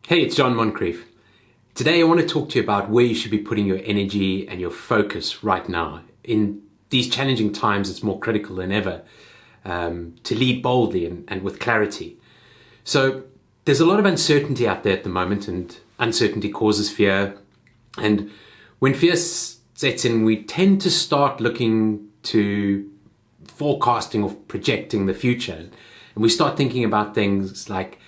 Hey, it's John Moncrief. Today I want to talk to you about where you should be putting your energy and your focus right now. In these challenging times, it's more critical than ever to lead boldly and with clarity. So there's a lot of uncertainty out there at the moment, and uncertainty causes fear. And when fear sets in, we tend to start looking to forecasting or projecting the future. And we start thinking about things like,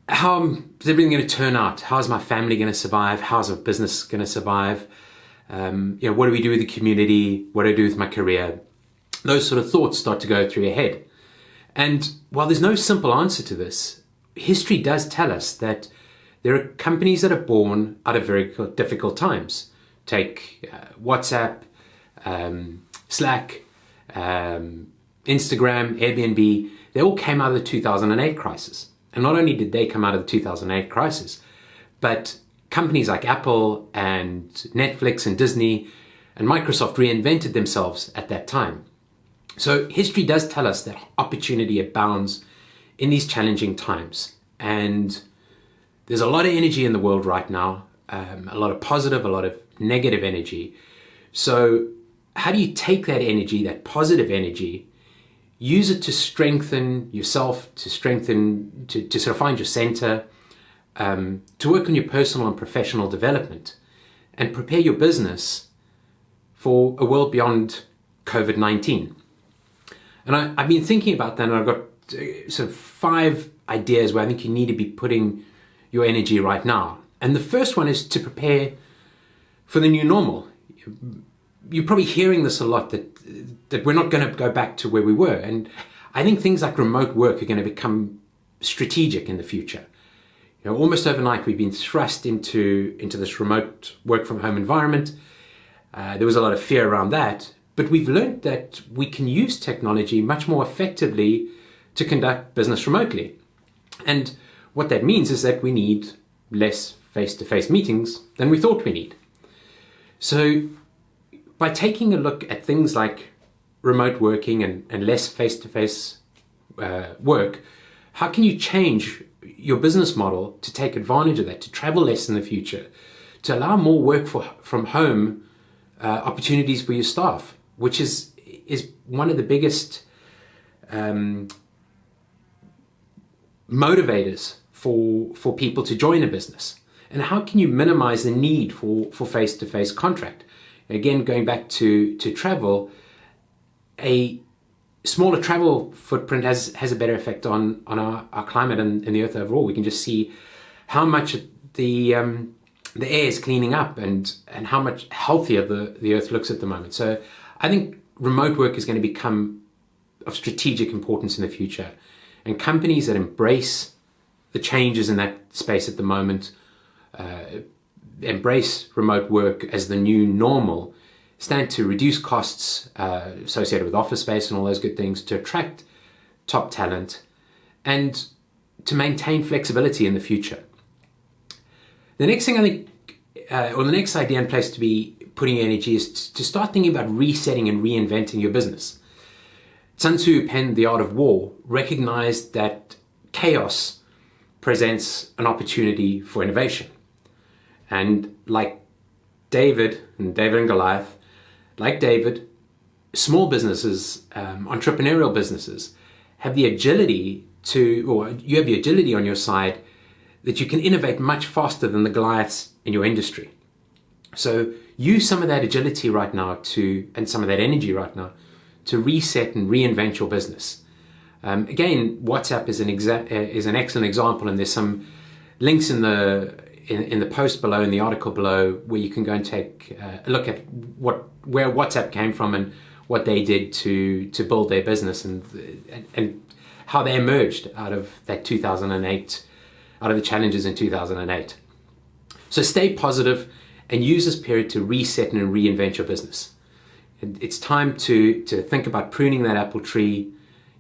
how is everything going to turn out? How's my family going to survive? How's our business going to survive? What do we do with the community? What do I do with my career? Those sort of thoughts start to go through your head. And while there's no simple answer to this, history does tell us that there are companies that are born out of very difficult times. Take WhatsApp, Slack, Instagram, Airbnb. They all came out of the 2008 crisis. And not only did they come out of the 2008 crisis, but companies like Apple and Netflix and Disney and Microsoft reinvented themselves at that time. So history does tell us that opportunity abounds in these challenging times. And there's a lot of energy in the world right now, a lot of positive, a lot of negative energy. So how do you take that energy, that positive energy, use it to strengthen yourself, to sort of find your center, to work on your personal and professional development, and prepare your business for a world beyond COVID-19. And I've been thinking about that, and I've got sort of 5 ideas where I think you need to be putting your energy right now. And the first one is to prepare for the new normal. You're probably hearing this a lot, that we're not going to go back to where we were. And I think things like remote work are going to become strategic in the future. Almost overnight, we've been thrust into this remote work from home environment. There was a lot of fear around that, but we've learned that we can use technology much more effectively to conduct business remotely. And what that means is that we need less face-to-face meetings than we thought we need. So by taking a look at things like remote working and less face-to-face work, how can you change your business model to take advantage of that, to travel less in the future, to allow more work from home opportunities for your staff, which is one of the biggest motivators for people to join a business? And how can you minimize the need for face-to-face contact? Again, going back to travel, a smaller travel footprint has a better effect on our climate and the earth overall. We can just see how much the air is cleaning up and how much healthier the earth looks at the moment. So I think remote work is going to become of strategic importance in the future. And companies that embrace the changes in that space at the moment, embrace remote work as the new normal, stand to reduce costs associated with office space and all those good things, to attract top talent, and to maintain flexibility in the future. The next thing I think, or the next idea and place to be putting energy is to start thinking about resetting and reinventing your business. Sun Tzu, who penned The Art of War, recognized that chaos presents an opportunity for innovation. And like David and Goliath, like David, small businesses, entrepreneurial businesses, have the agility you have the agility on your side that you can innovate much faster than the Goliaths in your industry. So use some of that agility right now and some of that energy right now to reset and reinvent your business. Again, WhatsApp is an excellent example, and there's some links in the post below, in the article below, where you can go and take a look at where WhatsApp came from and what they did to build their business and how they emerged out of that 2008, out of the challenges in 2008. So stay positive and use this period to reset and reinvent your business. It's time to think about pruning that apple tree.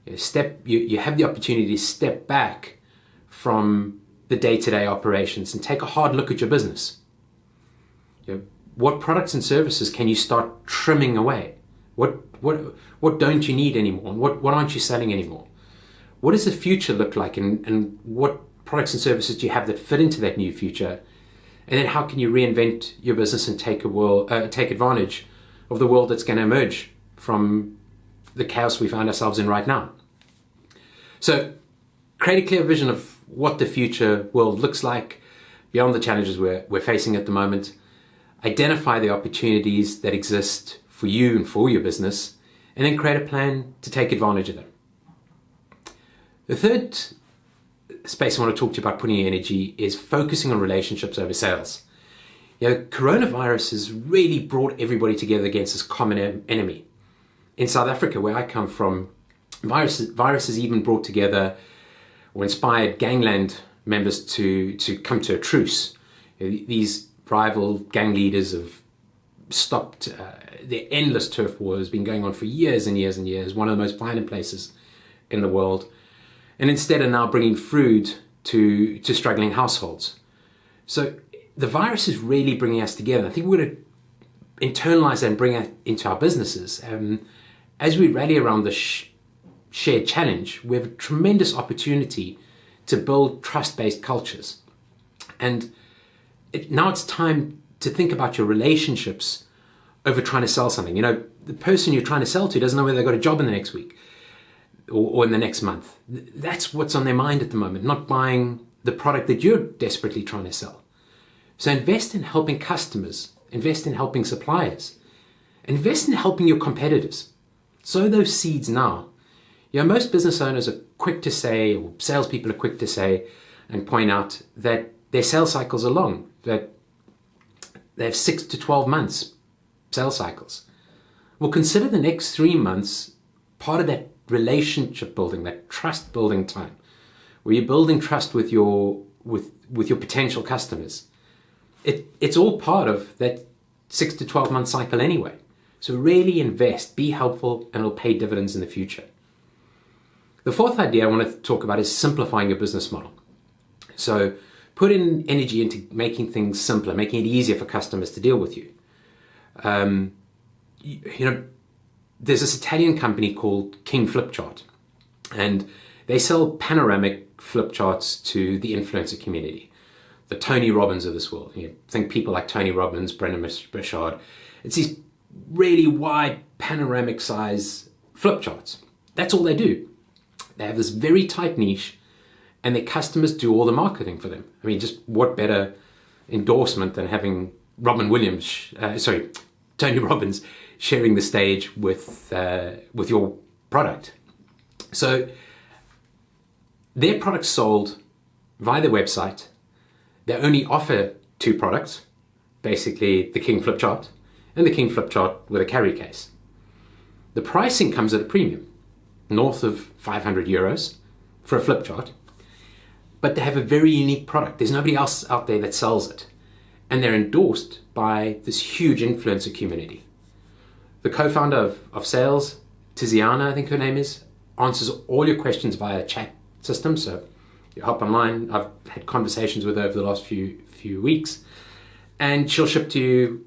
You have the opportunity to step back from the day-to-day operations and take a hard look at your business. What products and services can you start trimming away? What don't you need anymore? What aren't you selling anymore? What does the future look like, and what products and services do you have that fit into that new future? And then how can you reinvent your business and take advantage of the world that's going to emerge from the chaos we find ourselves in right now? So create a clear vision of what the future world looks like beyond the challenges we're facing at the moment. Identify the opportunities that exist for you and for your business, and then create a plan to take advantage of them. The third space I want to talk to you about putting your energy is focusing on relationships over sales. Coronavirus has really brought everybody together against this common enemy. In South Africa, where I come from, viruses even brought together or inspired gangland members to come to a truce. These rival gang leaders have stopped their endless turf war has been going on for years and years and years, one of the most violent places in the world, and instead are now bringing food to struggling households. So the virus is really bringing us together. I think we're going to internalize that and bring it into our businesses. As we rally around the shared challenge, we have a tremendous opportunity to build trust-based cultures. And now it's time to think about your relationships over trying to sell something. The person you're trying to sell to doesn't know whether they've got a job in the next week or in the next month. That's what's on their mind at the moment, not buying the product that you're desperately trying to sell. So invest in helping customers, invest in helping suppliers, invest in helping your competitors. Sow those seeds now. Most business owners are quick to say, or salespeople are quick to say and point out that their sales cycles are long, that they have 6 to 12 months sales cycles. Well, consider the next 3 months part of that relationship building, that trust building time, where you're building trust with your potential customers. It's all part of that 6 to 12 month cycle anyway. So really invest, be helpful, and it'll pay dividends in the future. The fourth idea I want to talk about is simplifying your business model. So put in energy into making things simpler, making it easier for customers to deal with you. There's this Italian company called King Flipchart, and they sell panoramic flip charts to the influencer community, the Tony Robbins of this world. Think people like Tony Robbins, Brendan Burchard. It's these really wide panoramic size flip charts. That's all they do. They have this very tight niche, and their customers do all the marketing for them. Just what better endorsement than having Tony Robbins sharing the stage with your product. So their product's sold via their website. They only offer 2 products, basically the King Flip Chart and the King Flip Chart with a carry case. The pricing comes at a premium, north of 500 euros for a flip chart, but they have a very unique product. There's nobody else out there that sells it. And they're endorsed by this huge influencer community. The co-founder of sales, Tiziana, I think her name is, answers all your questions via a chat system. So you hop online. I've had conversations with her over the last few weeks, and she'll ship to you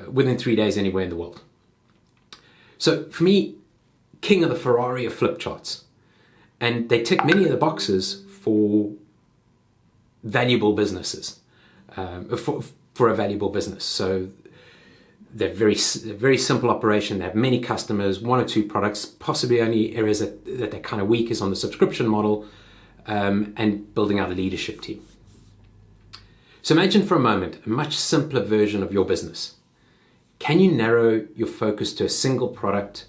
within 3 days anywhere in the world. So for me, King of the Ferrari of flip charts, and they tick many of the boxes for valuable businesses, for a valuable business. So they're very simple operation. They have many customers, 1 or 2 products, possibly only areas that they're kind of weak is on the subscription model, and building out a leadership team. So imagine for a moment a much simpler version of your business. Can you narrow your focus to a single product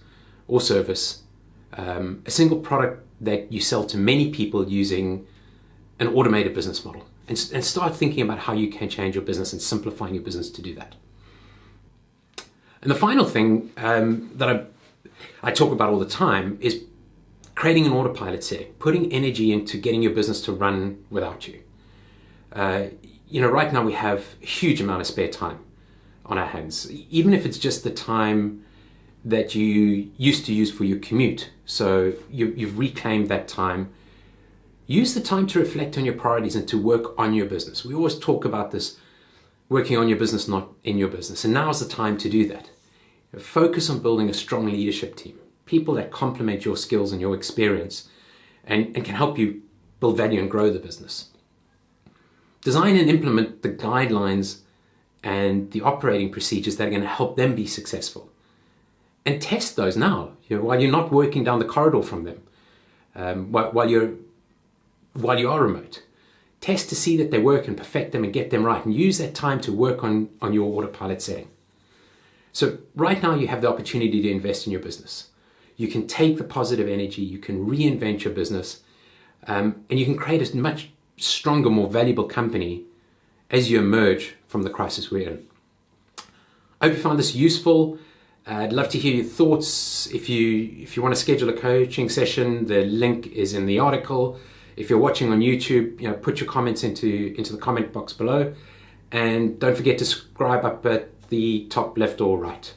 or service, a single product that you sell to many people using an automated business model, and start thinking about how you can change your business and simplifying your business to do that. And the final thing that I talk about all the time is creating an autopilot setting, putting energy into getting your business to run without you. Right now we have a huge amount of spare time on our hands, even if it's just the time that you used to use for your commute. So you've reclaimed that time. Use the time to reflect on your priorities and to work on your business. We always talk about this, working on your business, not in your business. And now's the time to do that. Focus on building a strong leadership team, people that complement your skills and your experience and can help you build value and grow the business. design and implement the guidelines and the operating procedures that are going to help them be successful. And test those now, while you're not working down the corridor from them, while you are remote. Test to see that they work and perfect them and get them right, and use that time to work on your autopilot setting. So right now you have the opportunity to invest in your business. You can take the positive energy, you can reinvent your business, and you can create a much stronger, more valuable company as you emerge from the crisis we're in. I hope you found this useful. I'd love to hear your thoughts. If you want to schedule a coaching session, the link is in the article. If you're watching on YouTube, put your comments into the comment box below. And don't forget to subscribe up at the top left or right.